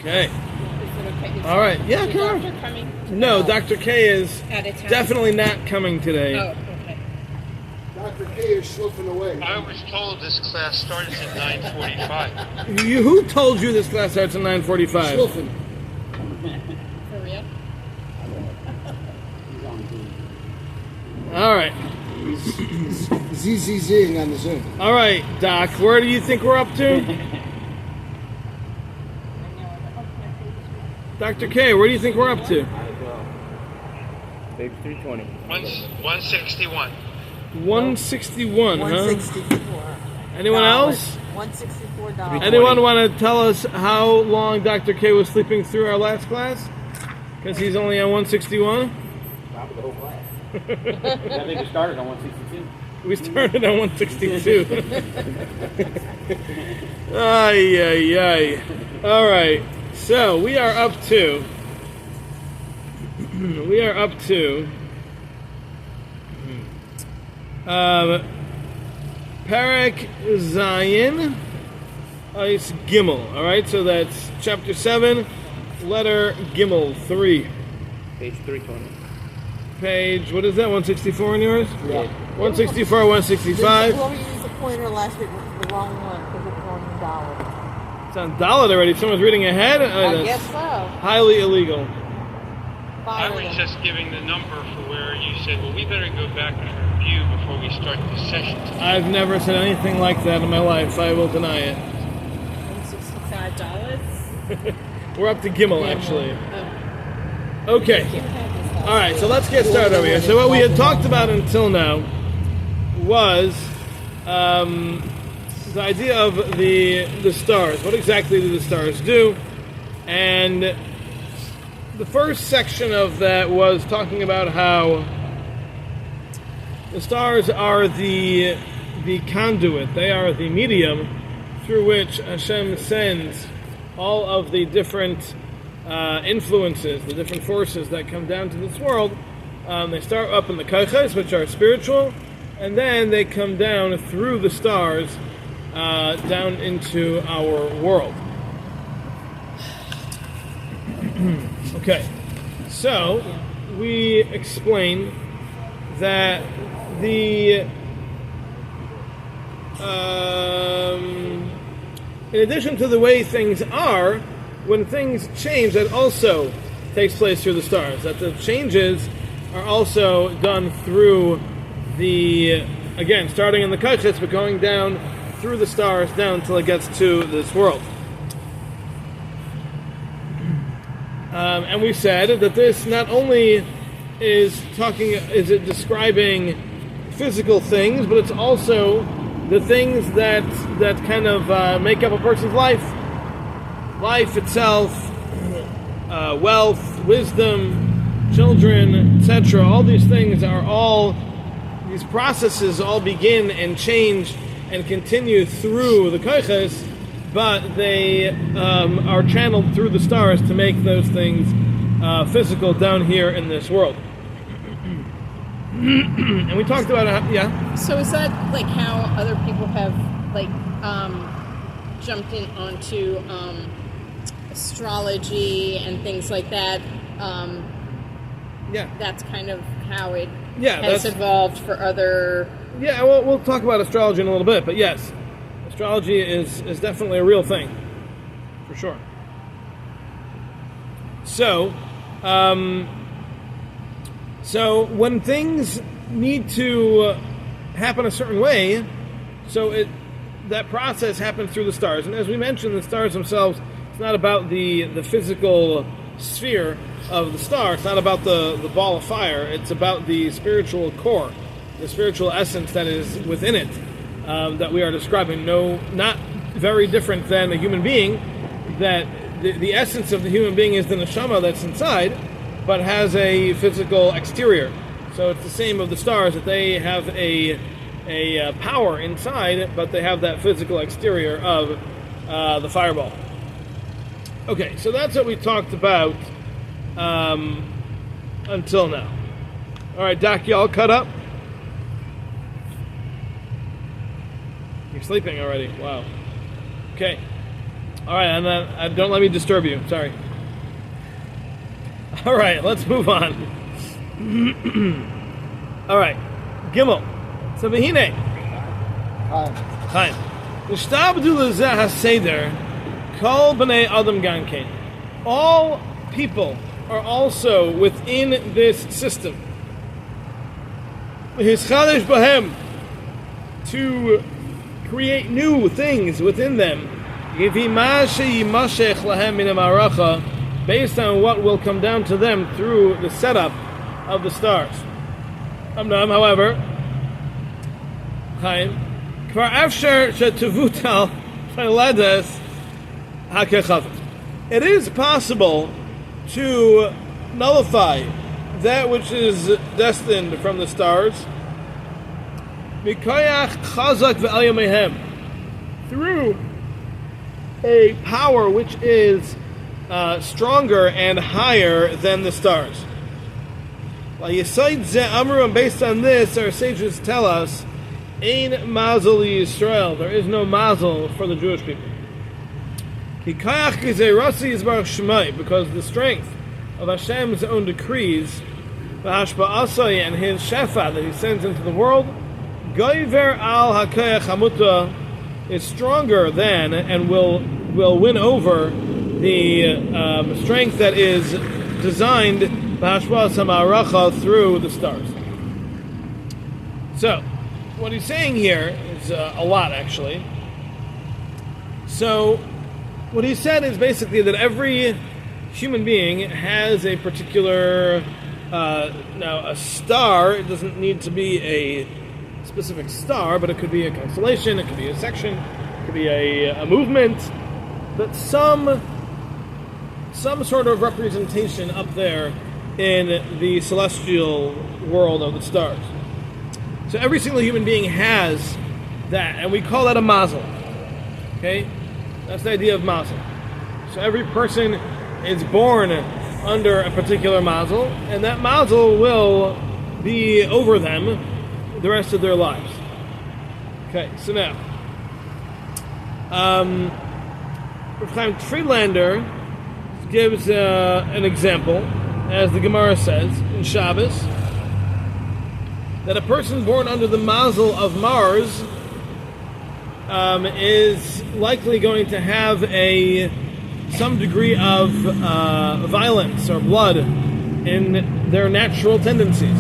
Okay. Is it okay? All right. Yeah, Is the come on. doctor coming? No, Dr. K is Out of town? definitely not coming today. Oh, okay. Dr. K is slipping away. I was told this class starts at 9:45. Who told you this class starts at 9:45? Slipping. For real? All right. ZZZing on the Zoom. All right, Doc. Where do you think we're up to? Dr. K, where do you think we're up to? Page 320. 161. 161, huh? 164. Anyone else? $164. Anyone want to tell us how long Dr. K was sleeping through our last class? Because he's only on 161? Probably the whole class. I think it started on 162. We started on 162. Ay, ay, ay. All right. So we are up to. Perek Zayin Ice Gimel. All right. So that's chapter 7, letter Gimel 3. Page 320. Page, what is that? 164 in yours? Yeah. 164, 165. Whoever used the pointer last week was the wrong one because it was on dollar. It's on Dalit already. Someone's reading ahead. I That's guess so. highly illegal. I was just giving the number for where you said, well, we better go back and review before we start the session. I've never said anything like that in my life. I will deny it. $165? We're up to Gimel, actually. Oh. Okay. All right, so let's get started over here. So what we had talked about until now was the idea of the stars. What exactly do the stars do? And the first section of that was talking about how the stars are the conduit. They are the medium through which Hashem sends all of the different influences, the different forces that come down to this world. They start up in the kaiches, which are spiritual, and then they come down through the stars down into our world. Okay, so we explain that in addition to the way things are, when things change, that also takes place through the stars. That the changes are also done through again, starting in the kaiches, but going down through the stars down until it gets to this world. And we said that this not only is it describing physical things, but it's also the things that kind of make up a person's life. Life itself, wealth, wisdom, children, etc. All these things these processes all begin and change and continue through the kaiches, but they are channeled through the stars to make those things physical down here in this world. And we talked about So is that like how other people have like jumped in onto astrology and things like that? That's kind of how it has evolved for other. Yeah, well, we'll talk about astrology in a little bit, but yes, astrology is definitely a real thing, for sure. So, so when things need to happen a certain way, that process happens through the stars. And as we mentioned, the stars themselves, it's not about the physical sphere of the star. It's not about the ball of fire. It's about the spiritual core, the spiritual essence that is within it, that we are describing. No, not very different than a human being. That the essence of the human being is the neshama that's inside, but has a physical exterior. So it's the same of the stars, that they have a power inside, but they have that physical exterior of the fireball. Okay, so that's what we talked about until now. All right, Doc, you all cut up? You're sleeping already. Wow. Okay. All right, and then don't let me disturb you. Sorry. All right, let's move on. All right, Gimel. So v'hine. Chaim. Nishtabdu lezeh haseder kol b'nei adam gankein. All people are also within this system. Hischadish bahem, to create new things within them. Based on what will come down to them through the setup of the stars. However, it is possible to nullify that which is destined from the stars through a power which is stronger and higher than the stars. And based on this, our sages tell us, Ein mazel Yisrael, there is no mazel for the Jewish people. Because the strength of Hashem's own decrees, and His shefa that He sends into the world, Goiver al hakoyach hamuta, is stronger than and will win over the strength that is designed b'hashpa'as hama'aracha through the stars. So, what he's saying here is a lot, actually. So, what he said is basically that every human being has a particular now a star. It doesn't need to be a specific star, but it could be a constellation, it could be a section, it could be a movement, but some sort of representation up there in the celestial world of the stars. So every single human being has that, and we call that a mazel. Okay? That's the idea of mazel. So every person is born under a particular mazel, and that mazel will be over them the rest of their lives. Okay, so now, Rav Chaim Friedlander gives an example, as the Gemara says in Shabbos, that a person born under the mazel of Mars is likely going to have some degree of violence or blood in their natural tendencies.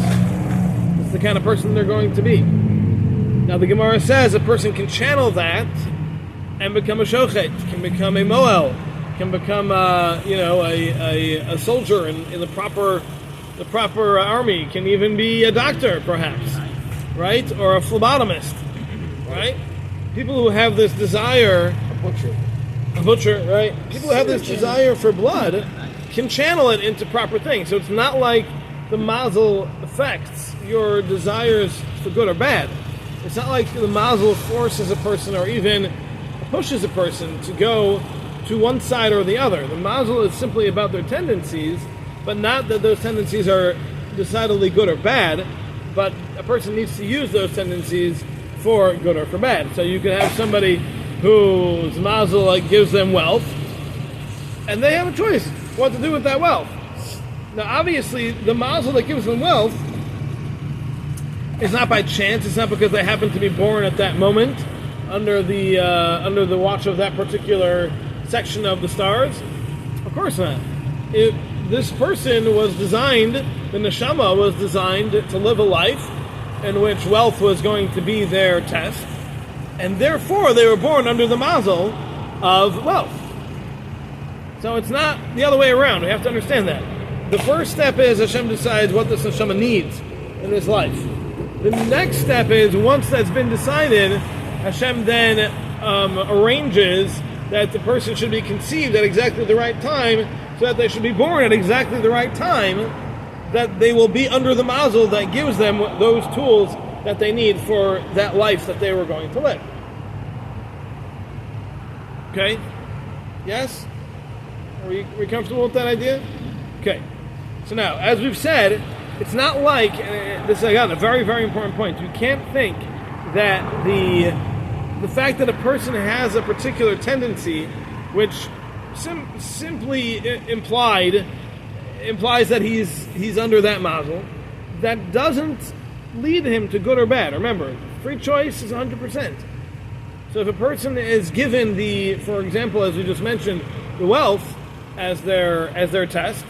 It's the kind of person they're going to be. Now the Gemara says a person can channel that and become a shochet, can become a moel, can become a soldier in the proper army, can even be a doctor perhaps, right? Or a phlebotomist, right? People who have this desire, a butcher, right? People who have this desire for blood can channel it into proper things. So it's not like the mazel affects your desires for good or bad. It's not like the mazel forces a person or even pushes a person to go to one side or the other. The mazel is simply about their tendencies, but not that those tendencies are decidedly good or bad, but a person needs to use those tendencies for good or for bad. So you can have somebody whose mazel gives them wealth, and they have a choice what to do with that wealth. Now, obviously, the mazel that gives them wealth is not by chance. It's not because they happen to be born at that moment under the watch of that particular section of the stars. Of course not. This person was designed, the neshama was designed to live a life in which wealth was going to be their test, and therefore they were born under the mazel of wealth. So it's not the other way around. We have to understand that. The first step is Hashem decides what this neshama needs in his life. The next step is, once that's been decided, Hashem then arranges that the person should be conceived at exactly the right time, so that they should be born at exactly the right time, that they will be under the mazel that gives them those tools that they need for that life that they were going to live. Okay? Yes? Are we comfortable with that idea? Okay. So now, as we've said, it's not like, this is again a very, very important point. You can't think that the fact that a person has a particular tendency which simply implies that he's under that mazel. That doesn't lead him to good or bad. Remember, free choice is 100%. So if a person is given for example, as we just mentioned, the wealth as their test,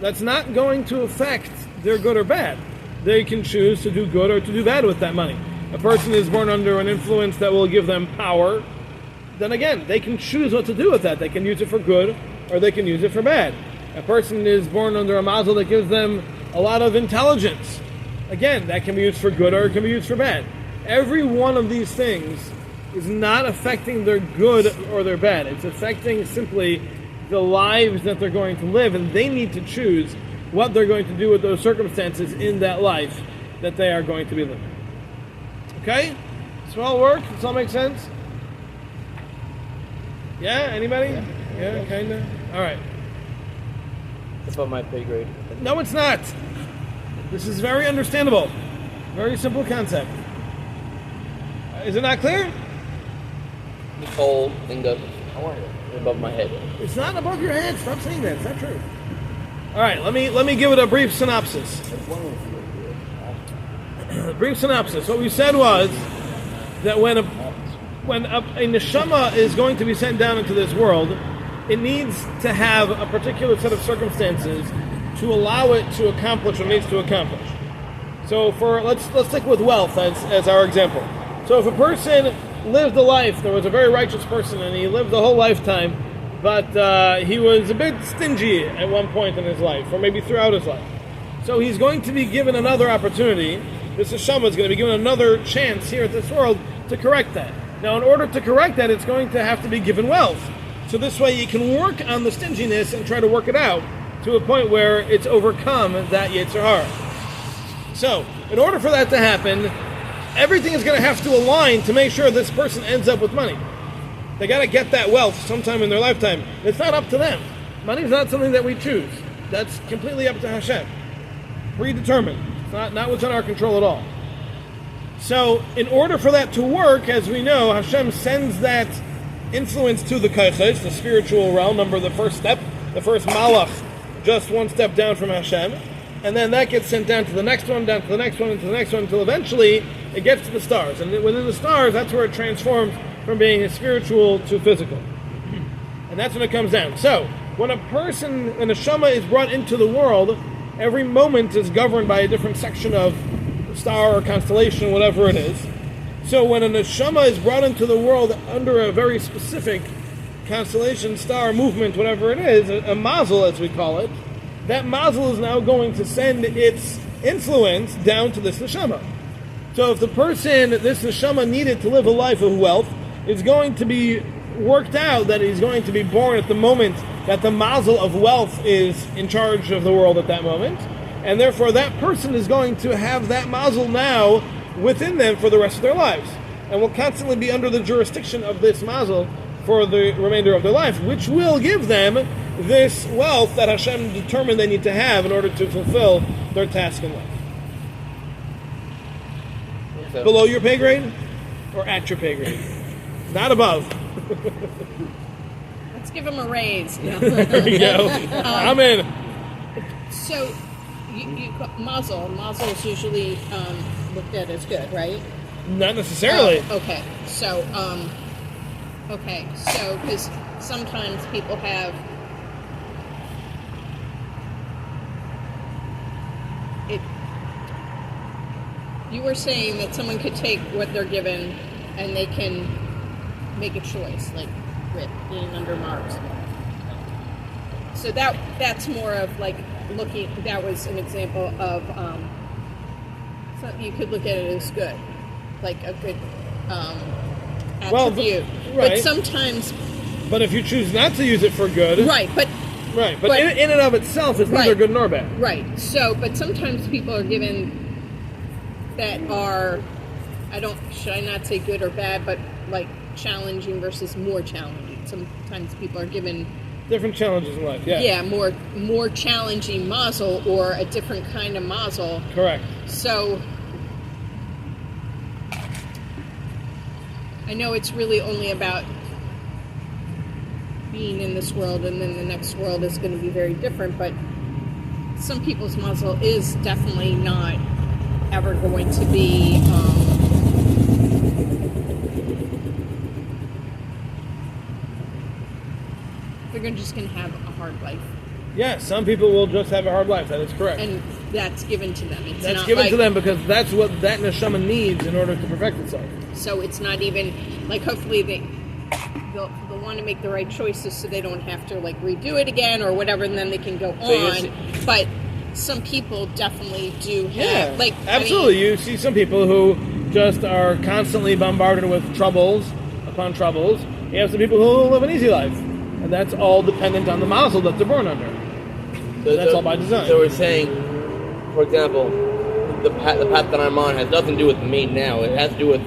that's not going to affect their good or bad. They can choose to do good or to do bad with that money. A person is born under an influence that will give them power, then again, they can choose what to do with that. They can use it for good or they can use it for bad. A person is born under a mazel that gives them a lot of intelligence. Again, that can be used for good or it can be used for bad. Every one of these things is not affecting their good or their bad. It's affecting simply the lives that they're going to live, and they need to choose what they're going to do with those circumstances in that life that they are going to be living. Okay? This all work? Does all make sense? Yeah? Anybody? Yeah, kinda? Alright. That's about my pay grade. No, it's not. This is very understandable. Very simple concept. Is it not clear? Nicole Inga. Above my head. It's not above your head. Stop saying that. It's not true. All right, let me give it a brief synopsis. Brief synopsis. What we said was that when a neshama is going to be sent down into this world, it needs to have a particular set of circumstances to allow it to accomplish what it needs to accomplish. So let's stick with wealth as our example. So if a person lived a life, there was a very righteous person and he lived the whole lifetime, but he was a bit stingy at one point in his life, or maybe throughout his life. So he's going to be given another opportunity. This neshama is going to be given another chance here at this world to correct that. Now, in order to correct that, it's going to have to be given wealth. So this way you can work on the stinginess and try to work it out to a point where it's overcome that Yetzer Hara. So, in order for that to happen, everything is going to have to align to make sure this person ends up with money. They got to get that wealth sometime in their lifetime. It's not up to them. Money is not something that we choose. That's completely up to Hashem. Predetermined. It's not what's in our control at all. So, in order for that to work, as we know, Hashem sends that influence to the Kaiches, the spiritual realm, the first step, the first malach, just one step down from Hashem. And then that gets sent down to the next one, down to the next one, and to the next one, until eventually it gets to the stars. And within the stars, that's where it transforms from being spiritual to physical. And that's when it comes down. So, when a neshama is brought into the world, every moment is governed by a different section of star or constellation, whatever it is. So when a neshama is brought into the world under a very specific constellation, star, movement, whatever it is, a mazel as we call it, that mazel is now going to send its influence down to this neshama. So if the person, this neshama, needed to live a life of wealth, it's going to be worked out that he's going to be born at the moment that the mazel of wealth is in charge of the world at that moment, and therefore that person is going to have that mazel now within them for the rest of their lives, and will constantly be under the jurisdiction of this mazel for the remainder of their life, which will give them this wealth that Hashem determined they need to have in order to fulfill their task in life. Okay. Below your pay grade or at your pay grade? Not above. Let's give him a raise. No. There we go. I'm in. So, mazel is usually looked at as good, right? Not necessarily. Okay. So, because sometimes people have it. You were saying that someone could take what they're given and they can make a choice, like being under Mars. So that's more of like looking. That was an example of something you could look at it as good, like a good attribute. Right. But sometimes. But if you choose not to use it for good, right? But in and of itself, it's neither good nor bad. Right. So, but sometimes people are given that are, should I not say good or bad, but like challenging versus more challenging. Sometimes people are given different challenges in life. Yeah. Yeah, more challenging mazel or a different kind of mazel. Correct. So I know it's really only about being in this world, and then the next world is going to be very different. But some people's mazel is definitely not ever going to be. They're just going to have a hard life. Yeah, some people will just have a hard life. That is correct. And that's given to them. It's That's not given like, to them because that's what that neshama needs in order to perfect itself. So it's not even like hopefully they'll want to make the right choices so they don't have to like redo it again or whatever, and then they can go on. But some people definitely do have absolutely. You see some people who just are constantly bombarded with troubles upon troubles. You have some people who live an easy life, and that's all dependent on the mazel that they're born under. So that's all by design. So we're saying, for example, the path that I'm on has nothing to do with me now. It has to do with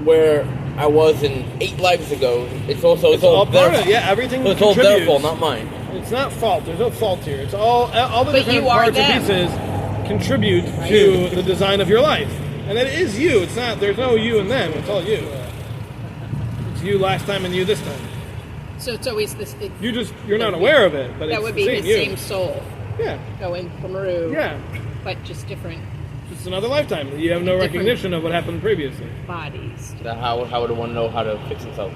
where I was in 8 lives ago. It's all part of it. Yeah, everything. So it's all their fault, not mine. It's not fault. There's no fault here. It's all the But different you are parts and them. pieces contribute to the design of your life, and it is you. It's not. There's no you and them. It's all you. It's you last time and you this time. So it's always this. You're not aware of it, but that it's would the be his you. same soul Yeah, going from Maru. yeah. But just different It's another lifetime. You have no Different. recognition of what happened previously. bodies. How would one know how to fix himself?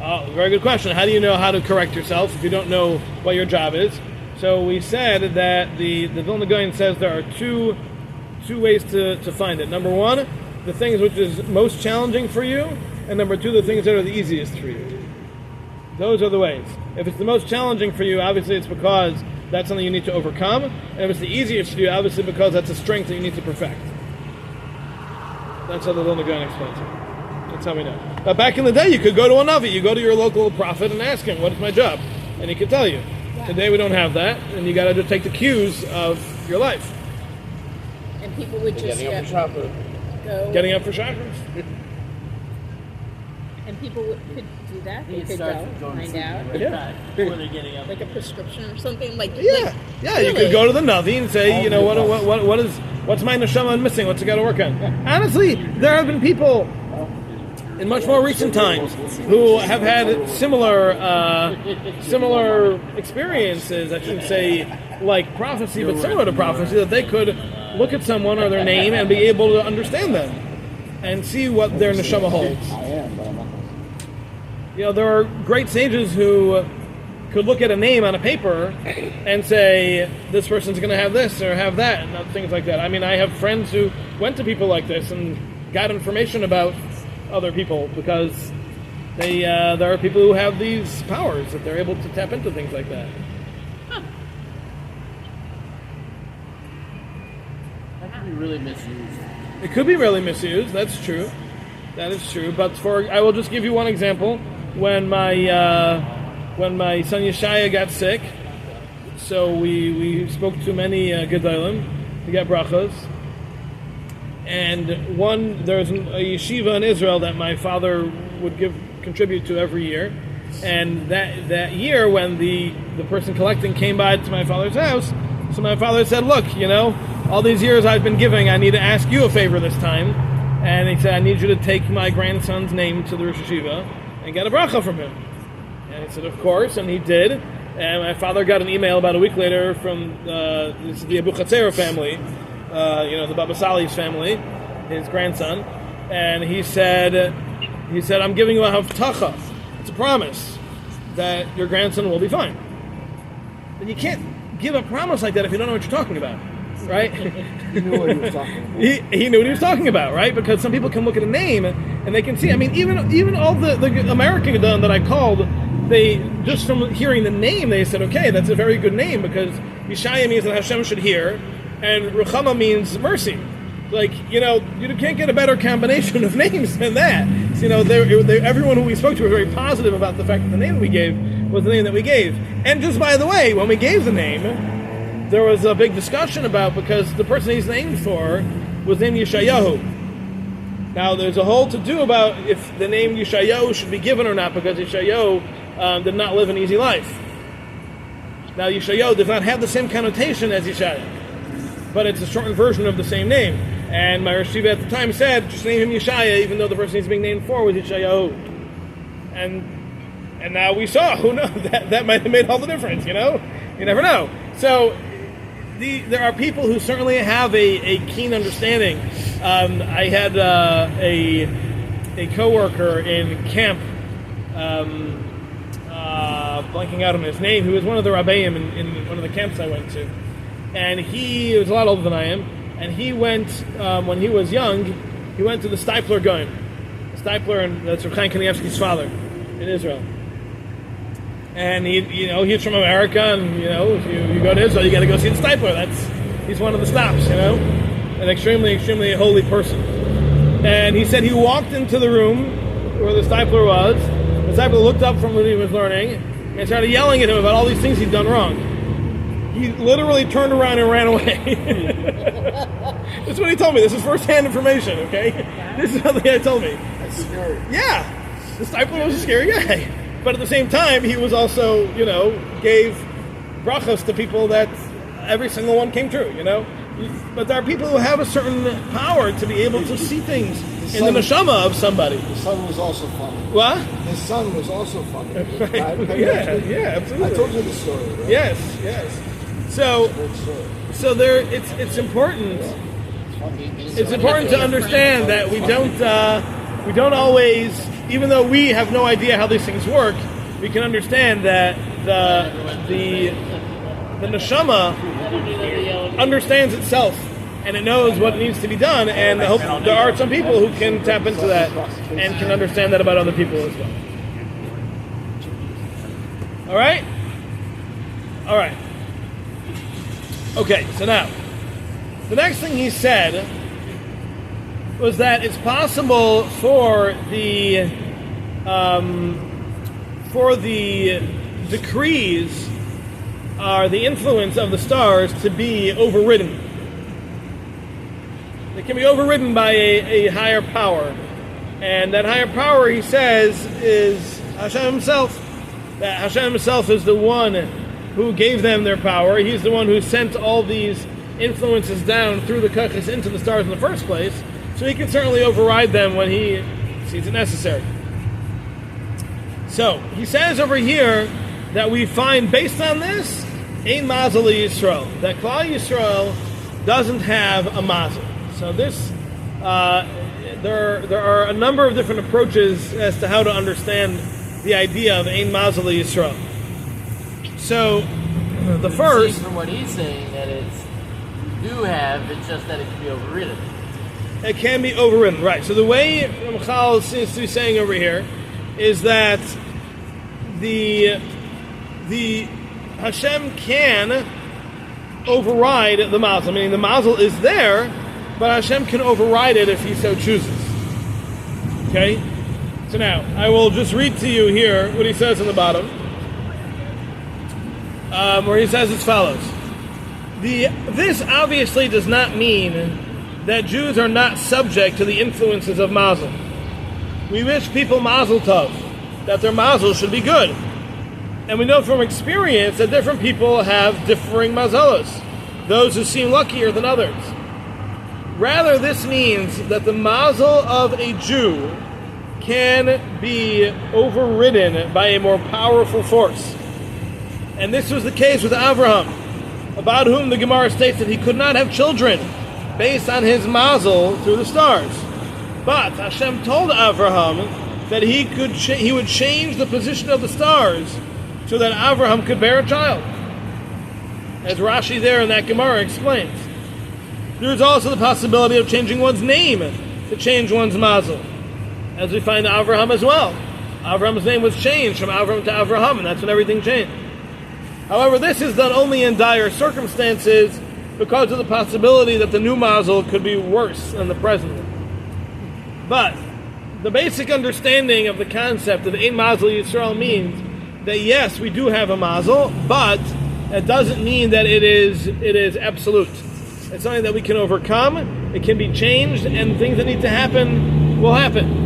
Oh, very good question. How do you know how to correct yourself if you don't know what your job is? So we said that the Vilna Gaon says there are two ways to find it. Number one, the things which is most challenging for you, and number two, the things that are the easiest for you. Those are the ways. If it's the most challenging for you, obviously it's because that's something you need to overcome. And if it's the easiest for you, obviously because that's a strength that you need to perfect. That's how the Vilna Gaon explains it. That's how we know. But back in the day, you could go to a Navi. You go to your local prophet and ask him, what is my job? And he could tell you. Yeah. Today we don't have that, and you got to just take the cues of your life. And people would just Getting up for shopping. go. Getting up for chakras. And people could do that. They It could starts go with going to find sleep out. right Yeah. back before they're getting up. Like a prescription or something. Like Yeah, like, yeah. You really? could go to the Navi and say, you know, what's my neshama missing? What's it got to work on? Honestly, there have been people in much more recent times who have had similar experiences. I shouldn't say like prophecy, but similar to prophecy, that they could look at someone or their name and be able to understand them and see what their neshama holds. I am, but I'm not. You know, there are great sages who could look at a name on a paper and say, this person's going to have this or have that, and things like that. I mean, I have friends who went to people like this and got information about other people because there are people who have these powers that they're able to tap into things like that. That can be really misused. It could be really misused. That's true. That is true. But I will just give you one example. When my son Yeshaya got sick, so we spoke to many gedolim to get brachos. And there's a yeshiva in Israel that my father would contribute to every year. And that year, when the person collecting came by to my father's house, so my father said, look, you know, all these years I've been giving, I need to ask you a favor this time. And he said, I need you to take my grandson's name to the Rosh Hashiva and get a bracha from him. And he said, of course, and he did. And my father got an email about a week later from this is the Abu Chatzera family, the Baba Salih's family, his grandson. And he said, I'm giving you a havtacha. It's a promise that your grandson will be fine. But you can't give a promise like that if you don't know what you're talking about. Right? He knew what he was talking about. He knew what he was talking about, right? Because some people can look at a name and they can see. I mean, even all the American Gedolim that I called, they just from hearing the name, they said, okay, that's a very good name because Yeshaya means that Hashem should hear, and Ruchama means mercy. Like, you can't get a better combination of names than that. So, everyone who we spoke to was very positive about the fact that the name we gave was the name that we gave. And just by the way, when we gave the name, there was a big discussion about because the person he's named for was named Yeshayahu. Now, there's a whole to-do about if the name Yeshayahu should be given or not, because Yeshayahu did not live an easy life. Now, Yeshayahu does not have the same connotation as Yeshaya, but it's a shortened version of the same name. And my Rosh Hashiva at the time said, just name him Yeshaya, even though the person he's being named for was Yeshayahu. And And now we saw, who knows, that might have made all the difference, you know? You never know. So there are people who certainly have a keen understanding. I had a coworker in camp, blanking out on his name, who was one of the rabbeim in one of the camps I went to. And he was a lot older than I am, and he went, when he was young, he went to the Steipler Gaon. Steipler, and that's Reb Chaim Kanievsky's father in Israel. And he's from America, and if you go to Israel, you got to go see the Steipler. He's one of the stops, an extremely, extremely holy person. And he said he walked into the room where the Steipler was. The Steipler looked up from what he was learning and started yelling at him about all these things he'd done wrong. He literally turned around and ran away. That's what he told me. This is first-hand information, okay? This is something he told me. That's scary. Yeah, the Steipler was a scary guy. But at the same time, he was also, gave brachos to people that every single one came true, But there are people who have a certain power to be able to see things in the neshama of somebody. His son was also funny. What? His son was also funny. Yeah, absolutely. I told you the story, right? Yes. So there, it's important. It's important to understand that we don't always, even though we have no idea how these things work, we can understand that the neshama understands itself and it knows what needs to be done, and I hope there are some people who can tap into that and can understand that about other people as well. All right. Okay, so now the next thing he said was that it's possible for the decrees or the influence of the stars to be overridden. It can be overridden by a higher power. And that higher power, he says, is Hashem himself. That Hashem himself is the one who gave them their power. He's the one who sent all these influences down through the kachas into the stars in the first place. So he can certainly override them when he sees it necessary. So, he says over here that we find, based on this, Ein Mazel Yisrael, that Klal Yisrael doesn't have a mazel. So this, there are a number of different approaches as to how to understand the idea of Ein Mazel Yisrael. So, the first... From what he's saying, that it's just that it can be overridden. It can be overridden, right. So the way Ramchal seems to be saying over here is that the Hashem can override the mazel, meaning the mazel is there, but Hashem can override it if he so chooses. Okay? So now, I will just read to you here what he says in the bottom, where he says as follows. This obviously does not mean that Jews are not subject to the influences of mazel. We wish people mazel tov, that their mazel should be good. And we know from experience that different people have differing mazelos, those who seem luckier than others. Rather, this means that the mazel of a Jew can be overridden by a more powerful force. And this was the case with Avraham, about whom the Gemara states that he could not have children based on his mazel through the stars. But Hashem told Avraham that he would change the position of the stars so that Avraham could bear a child. As Rashi there in that Gemara explains. There is also the possibility of changing one's name to change one's mazel, as we find Avraham as well. Avraham's name was changed from Avram to Avraham, and that's when everything changed. However, this is done only in dire circumstances because of the possibility that the new mazel could be worse than the present one. But the basic understanding of the concept of Ein Mazel Yisrael means that yes, we do have a mazel, but it doesn't mean that it is absolute. It's something that we can overcome, it can be changed, and things that need to happen will happen.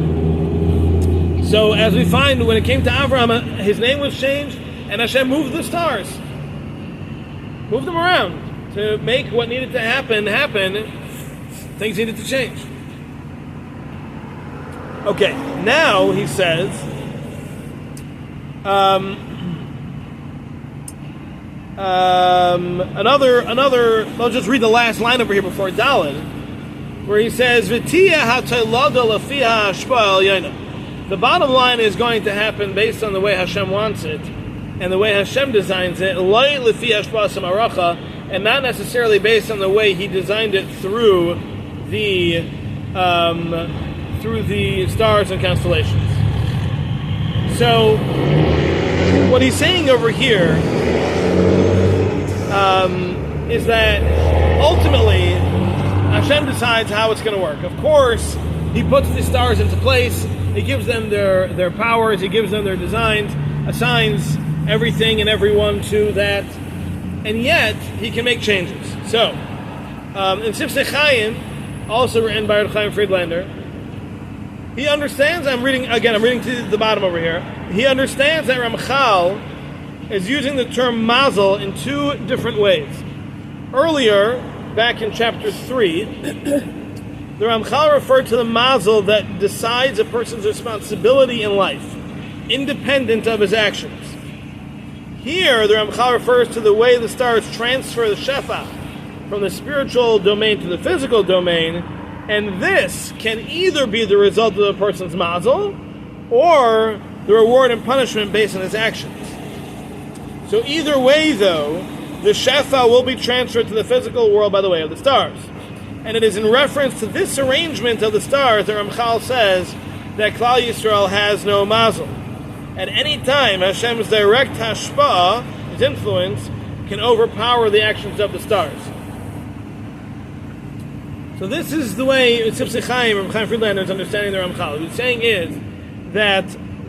So as we find, when it came to Avraham, his name was changed, and Hashem moved the stars. Moved them around to make what needed to happen. Things needed to change. Okay, now he says Another. I'll just read the last line over here before Daled, where he says, "V'tiya ha'toilada lefiha hashpa elyono." The bottom line is going to happen based on the way Hashem wants it, and the way Hashem designs it, loy lefi hashpa samaracha, and not necessarily based on the way He designed it through the stars and constellations. So, what he's saying over here is that ultimately Hashem decides how it's going to work. Of course, He puts the stars into place. He gives them their powers. He gives them their designs. Assigns everything and everyone to that, and yet He can make changes. So, in Sifsei Chaim, also written by Chaim Friedlander, he understands. I'm reading to the bottom over here. He understands that Ramchal is using the term mazel in two different ways. Earlier, back in chapter 3, the Ramchal referred to the mazel that decides a person's responsibility in life, independent of his actions. Here, the Ramchal refers to the way the stars transfer the shefa from the spiritual domain to the physical domain, and this can either be the result of the person's mazel or the reward and punishment based on his actions. So either way, though, the shefa will be transferred to the physical world by the way of the stars. And it is in reference to this arrangement of the stars that Ramchal says that Klal Yisrael has no mazel. At any time, Hashem's direct hashpa'ah, His influence, can overpower the actions of the stars. So this is the way Sifsei Chaim, Chaim Friedlander, is understanding the Ramchal. What he's saying is that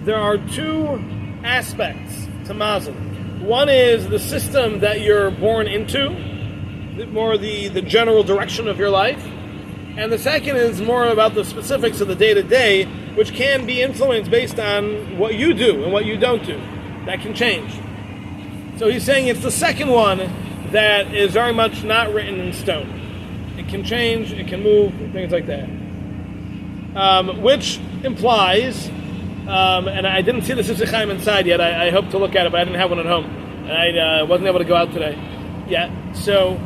there are two aspects to mazel. One is the system that you're born into, more the general direction of your life. And the second is more about the specifics of the day-to-day, which can be influenced based on what you do and what you don't do. That can change. So he's saying it's the second one that is very much not written in stone. It can change, it can move, things like that. Which implies, and I didn't see the Sifsei Chaim inside yet, I hope to look at it, but I didn't have one at home. And I wasn't able to go out today yet. So,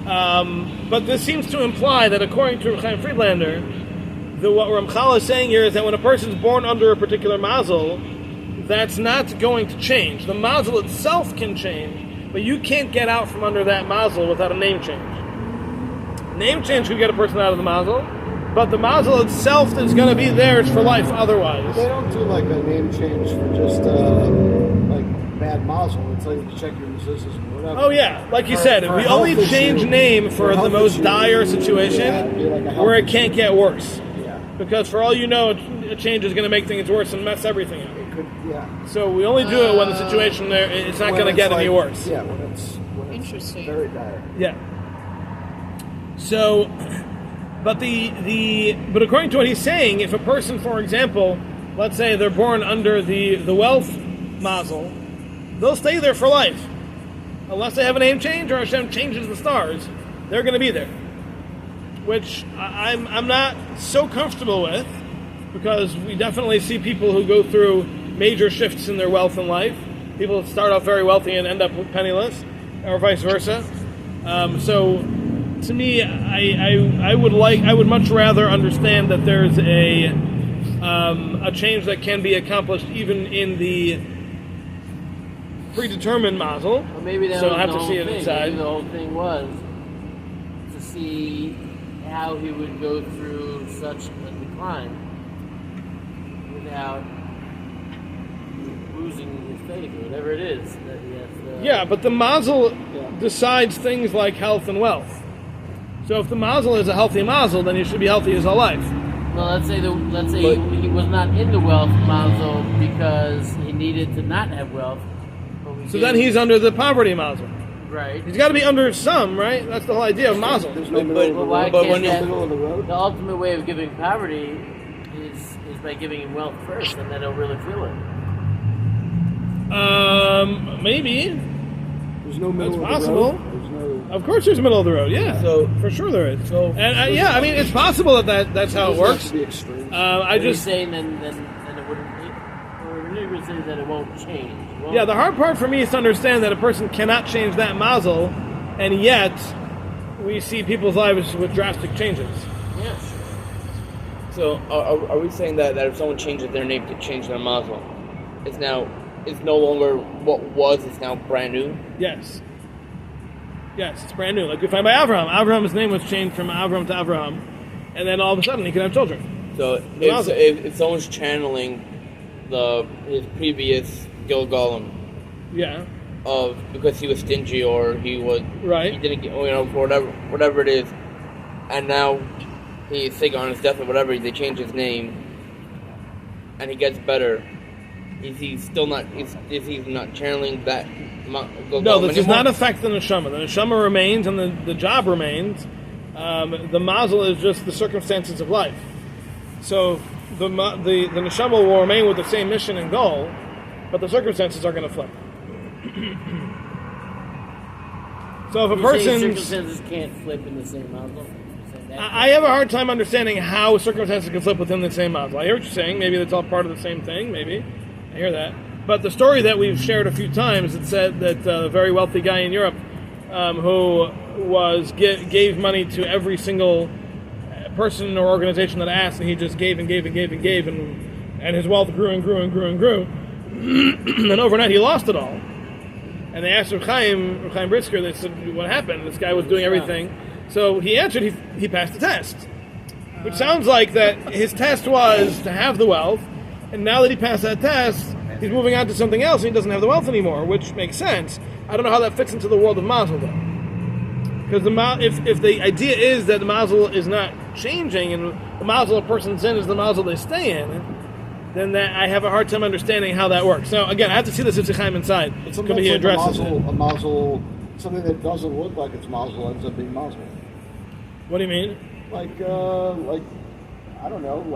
but this seems to imply that according to Chaim Friedlander, what Ramchal is saying here is that when a person's born under a particular mazel, that's not going to change. The mazel itself can change, but you can't get out from under that mazel without a name change. Name change could get a person out of the mazel, but the mazel itself is going to be theirs for life otherwise. They don't do like a name change for just like bad mazel. It's like you check your resistance or whatever. Oh yeah, like you said, we only change name for the most dire situation where it can't get worse. Yeah. Because for all you know, a change is going to make things worse and mess everything up. It could, yeah. So we only do it when the situation there it's not going to get any worse. Yeah, when it's Interesting. very dire. Yeah. So, but but according to what he's saying, if a person, for example, let's say they're born under the wealth mazel, they'll stay there for life, unless they have a name change or Hashem changes the stars. They're going to be there, which I'm not so comfortable with, because we definitely see people who go through major shifts in their wealth in life. People start off very wealthy and end up penniless, or vice versa. So. To me, I would much rather understand that there's a change that can be accomplished even in the predetermined mazel. Well, maybe that so was I have the to whole see it thing. inside. Maybe the whole thing was to see how he would go through such a decline without losing his faith or whatever it is that he has to... Yeah, but the mazel decides things like health and wealth. So if the mazel is a healthy mazel, then you should be healthy his whole life. Well, let's say he was not in the wealth mazel because he needed to not have wealth. So then he's under the poverty mazel. Right. He's got to be under some, right? That's the whole idea of mazel. There's no middle, why but can't when that, middle of the road. the ultimate way of giving poverty is by giving him wealth first, and then he'll really feel it. Maybe. There's no middle That's of possible. the road. There's no. Of course there's middle of the road, yeah. So- for sure there is. So- And yeah, I mean, it's possible that's how it doesn't have works. to be extreme. I But he's just... saying then it wouldn't be... Or we say that it won't change. Well, Yeah, the hard part for me is to understand that a person cannot change that mazel, and yet we see people's lives with drastic changes. Yeah, sure. So are we saying that if someone changes their name to change their mazel, it's no longer what was, it's now brand new? Yes. Yes, it's brand new. Like we find by Avraham. Avraham's name was changed from Avram to Avraham, and then all of a sudden he could have children. So if someone's channeling his previous Gilgalim Yeah. because he was stingy or he Right. didn't get, for whatever it is, and now he's sick on his death or whatever, they change his name and he gets better. Is he not channeling that Gilgalim No, this does anymore? not affect the neshama. The neshama remains, and the job remains. The mazel is just the circumstances of life. So the neshama will remain with the same mission and goal, but the circumstances are going to flip. So if a You're saying person's circumstances can't flip in the same mazel? I have a hard time understanding how circumstances can flip within the same mazel. I hear what you're saying. Maybe it's all part of the same thing. Maybe. I hear that. But the story that we've shared a few times, it said that a very wealthy guy in Europe who gave money to every single person or organization that asked, and he just gave and gave and gave and gave, and his wealth grew and grew and grew and grew. And overnight he lost it all. And they asked Reb Chaim Brisker, they said, what happened? This guy was doing everything. So he answered, he passed the test. Which sounds like that his test was to have the wealth, and now that he passed that test, he's moving on to something else and he doesn't have the wealth anymore, which makes sense. I don't know how that fits into the world of mazel, though. Because if the idea is that the mazel is not changing, and the mazel a person's in is the mazel they stay in, then I have a hard time understanding how that works. Now, again, I have to see the Sifsei Chaim inside. But Could sometimes be he addresses a it. mazel, something that doesn't look like it's mazel ends up being mazel. What do you mean? Like I don't know,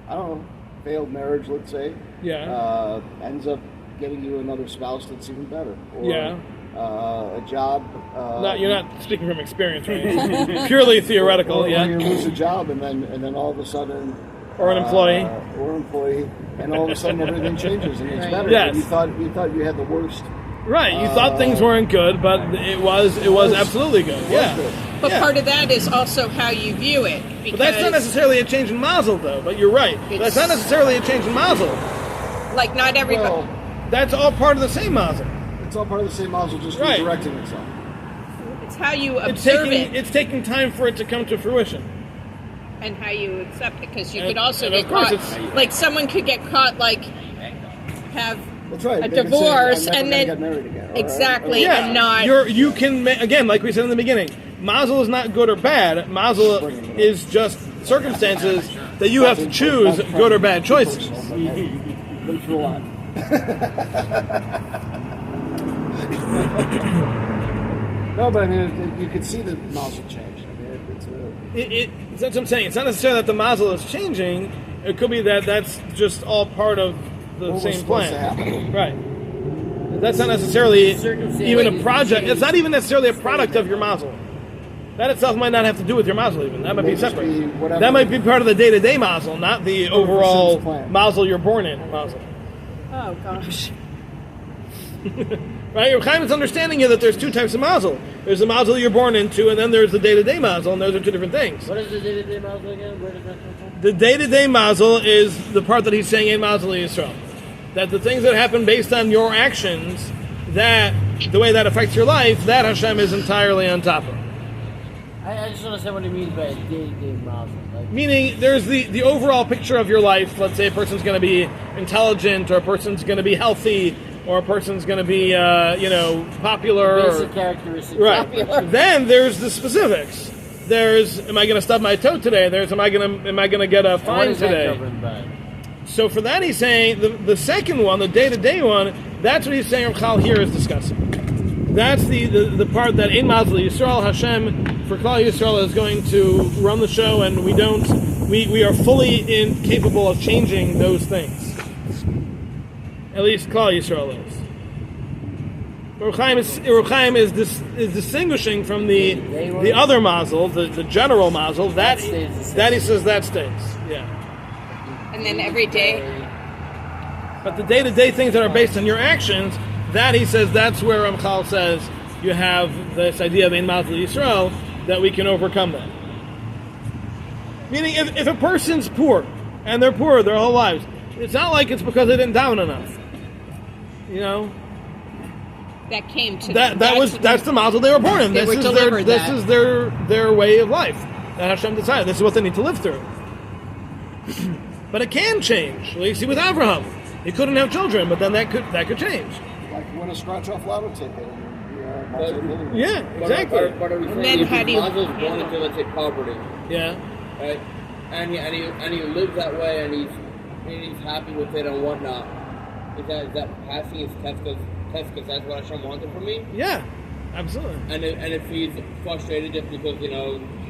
I don't know, failed marriage, let's say. Yeah. Ends up getting you another spouse that's even better. Or, Yeah. A job. You're not speaking from experience, right? Purely theoretical, or yeah. you lose a job and then all of a sudden. Or an employee. And all of a sudden everything changes and it's Right. better. Yes. You thought you had the worst. Right, you thought things weren't good, but it was absolutely good. Yeah. But Yeah. part of that is also how you view it. Because But that's not necessarily a change in mazel, though. But you're right. That's not necessarily a change in mazel. like not everybody. Well, That's all part of the same mazel. it's all part of the same mazel, just Right. redirecting itself. It's how you It's observe taking it it's taking time for it to come to fruition. and how you accept it. Because you And- could also and of get course caught. it's- Like someone could get caught like have That's right. a They could say, divorce "I'm never and gonna then get married again." Or, exactly or- and not. You can again, like we said in the beginning, mazel is not good or bad. Mazel is just circumstances that you have to choose good or bad choices. Let's roll on. No, but I mean, you could see the mazel change. I mean, That's what I'm saying. It's not necessarily that the mazel is changing. It could be that that's just all part of the What was same supposed to plan. happen. Right. That's not necessarily even a project. It's not even necessarily a product of your mazel. That itself might not have to do with your mazel even. That might be May just separate. be whatever- That might be part of the day-to-day mazel, not the overall person's plan. mazel you're born in mazel. Oh gosh. Right? Reb Chaim is understanding here that there's two types of mazel. There's the mazel you're born into, and then there's the day-to-day mazel, and those are two different things. What is the day-to-day mazel again? Where does that come from? The day-to-day mazel is the part that he's saying in Mazel Yisrael. That the things that happen based on your actions, that the way that affects your life, that Hashem is entirely on top of. I just don't understand what he means by a day-to-day mazel. Like, Meaning, there's the overall picture of your life. Let's say a person's going to be intelligent, or a person's going to be healthy, or a person's going to be, popular. basic characteristics. Right. Then there's the specifics. There's, am I going to stub my toe today? There's, am I going to get a What fine is that today? governed by? So for that, he's saying the second one, the day-to-day one. That's what he's saying. Reb Chal here is discussing. That's the part that in Mazel Yisrael, Hashem for Klal Yisrael is going to run the show, and we are fully incapable of changing those things. At least Klal Yisrael is. Reb Chaim is distinguishing from the other mazel, the general mazel. That stays the same. that he says that stays. Yeah. And then every day. But the day-to-day things that are based on your actions, that he says, that's where Ramchal says you have this idea of Ein Mazel Yisrael, that we can overcome that. Meaning, if a person's poor, and they're poor their whole lives, it's not like it's because they didn't down enough. You know? That came to That's the mazel they were born in. They This were is delivered this is their way of life that Hashem decided. This is what they need to live through. But it can change. Well, you see with Abraham, he couldn't have children, but then that could change. Like win a scratch-off lotto ticket. Yeah, exactly. But are we And saying then if how do you Mazel's born handle into, let's say, poverty, Yeah. right? And he lives that way, and he's happy with it and whatnot. Is that passing his test because that's what Hashem wanted from me? Yeah, absolutely. And if he's frustrated just because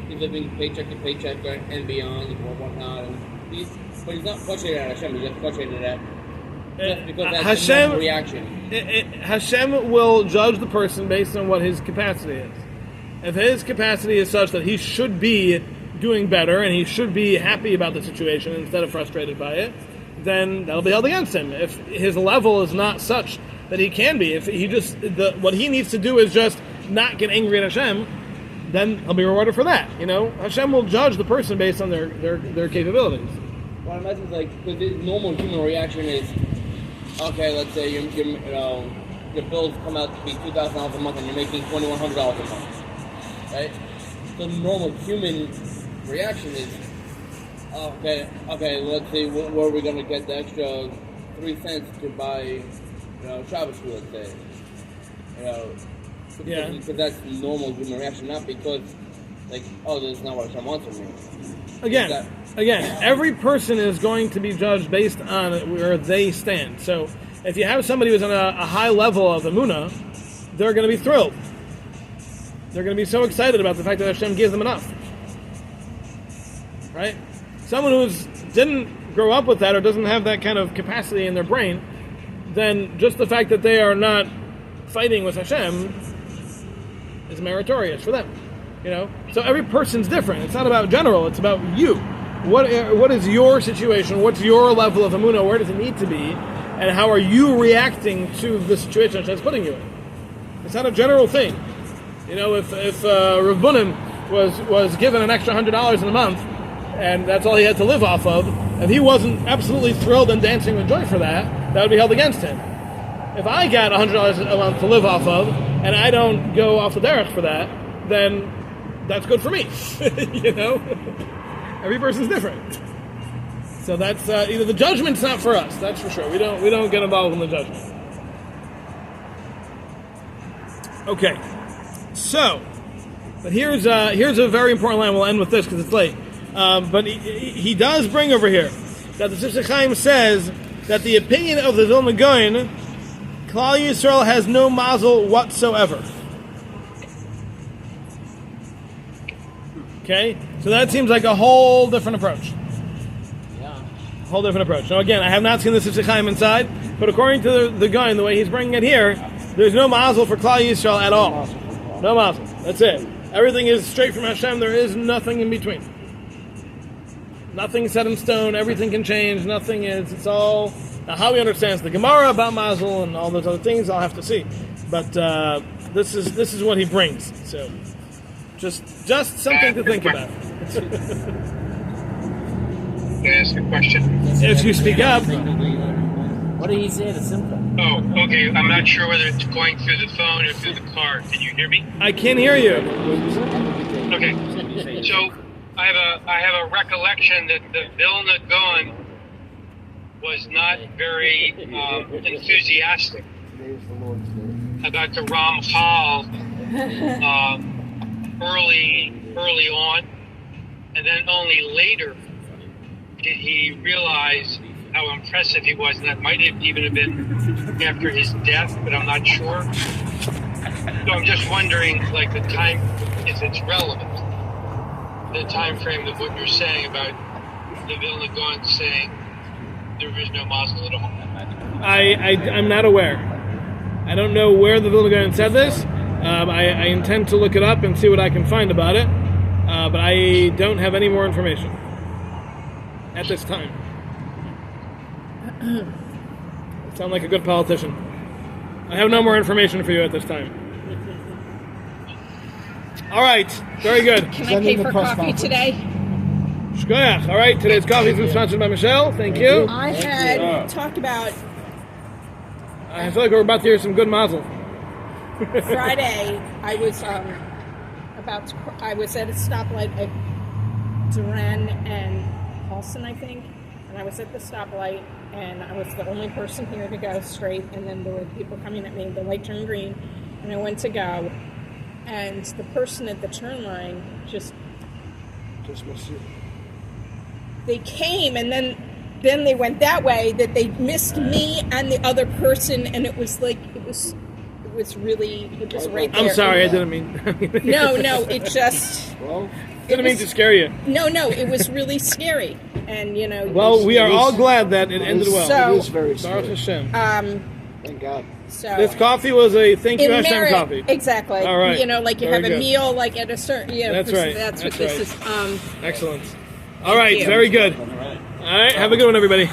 he's living paycheck to paycheck and beyond or whatnot, but he's not frustrated at Hashem. He's just frustrated at just because that's Hashem the reaction. Hashem will judge the person based on what his capacity is. If his capacity is such that he should be doing better and he should be happy about the situation instead of frustrated by it, then that'll be held against him. If his level is not such that he can be, if he what he needs to do is just not get angry at Hashem, then he'll be rewarded for that. You know, Hashem will judge the person based on their capabilities. What I imagine is because the normal human reaction is, okay, let's say your bills come out to be $2,000 a month and you're making $2,100 a month, right? So the normal human reaction is, okay, let's see, where are we going to get the extra 3 cents to buy, Shabbos food, let's say. Yeah. Because that's the normal human reaction, not because, this is not what Hashem wants from me. Again, every person is going to be judged based on where they stand. So if you have somebody who's on a high level of emunah, they're going to be thrilled. They're going to be so excited about the fact that Hashem gives them enough. Right? Someone who didn't grow up with that or doesn't have that kind of capacity in their brain, then just the fact that they are not fighting with Hashem is meritorious for them. So every person's different. It's not about general. It's about you. What is your situation? What's your level of emunah? Where does it need to be? And how are you reacting to the situation Hashem's putting you in? It's not a general thing. If Rav Bunim was given an extra $100 in a month, and that's all he had to live off of, and he wasn't absolutely thrilled and dancing with joy for that would be held against him. If I got $100 a month to live off of, and I don't go off the derech for that, then that's good for me. Every person's different. So that's either the judgment's not for us. That's for sure. We don't get involved in the judgment. Okay. So, but here's a very important line. We'll end with this because it's late. But he does bring over here that the Sifsei Chaim says that the opinion of the Vilna Gaon, Klal Yisrael has no mazel whatsoever. Okay, so that seems like a whole different approach. Yeah. Whole different approach. Now again, I have not seen the Sifsei Chaim inside, but according to the Gaon, the way he's bringing it here, there's no mazel for Klal Yisrael at all. No mazel. That's it. Everything is straight from Hashem. There is nothing in between. Nothing set in stone. Everything can change. Nothing is. It's all. Now, how he understands the Gemara about mazel and all those other things, I'll have to see. But this is what he brings. So, just something to think about. Can I ask a question? If you speak up. What did he say to Simcha? Oh, okay. I'm not sure whether it's going through the phone or through the car. Can you hear me? I can hear you. Okay. So I have a recollection that the Vilna Gaon was not very enthusiastic about the Ramchal early on, and then only later did he realize how impressive he was, and that might have even been after his death, but I'm not sure. So I'm just wondering, the time, if it's relevant, the time frame of what you're saying about the Vilna Gaon saying there is no mazel at all. I'm not aware. I don't know where the Vilna Gaon said this. I intend to look it up and see what I can find about it, but I don't have any more information at this time. Sound like a good politician. I have no more information for you at this time. All right, very good. Can I Send pay in the for press coffee conference. today? Shkoyach. All right, today's coffee is sponsored by Michelle. Thank you. I had talked about I feel like we're about to hear some good mazel. Friday. I was I was at a stoplight at Duran and Paulson, I think, and I was at the stoplight, and I was the only person here to go straight, and then there were people coming at me. The light turned green, and I went to go, and the person at the turn line just miss you. they came, and then they went that way, that they missed me and the other person, and it was right there. I'm sorry, I didn't mean. No, it just Well, Didn't mean to scare you. no, it was really scary, and Well, we are it is- all glad that it ended well. So- it is very Baruch scary. Hashem. Thank God. so This coffee was a thank you in Hashem merit, coffee. exactly. All right. Like you Very have a good. meal, like at a certain. That's right. That's what That's this is. Excellent. All right, you. very good. All right, have a good one, everybody.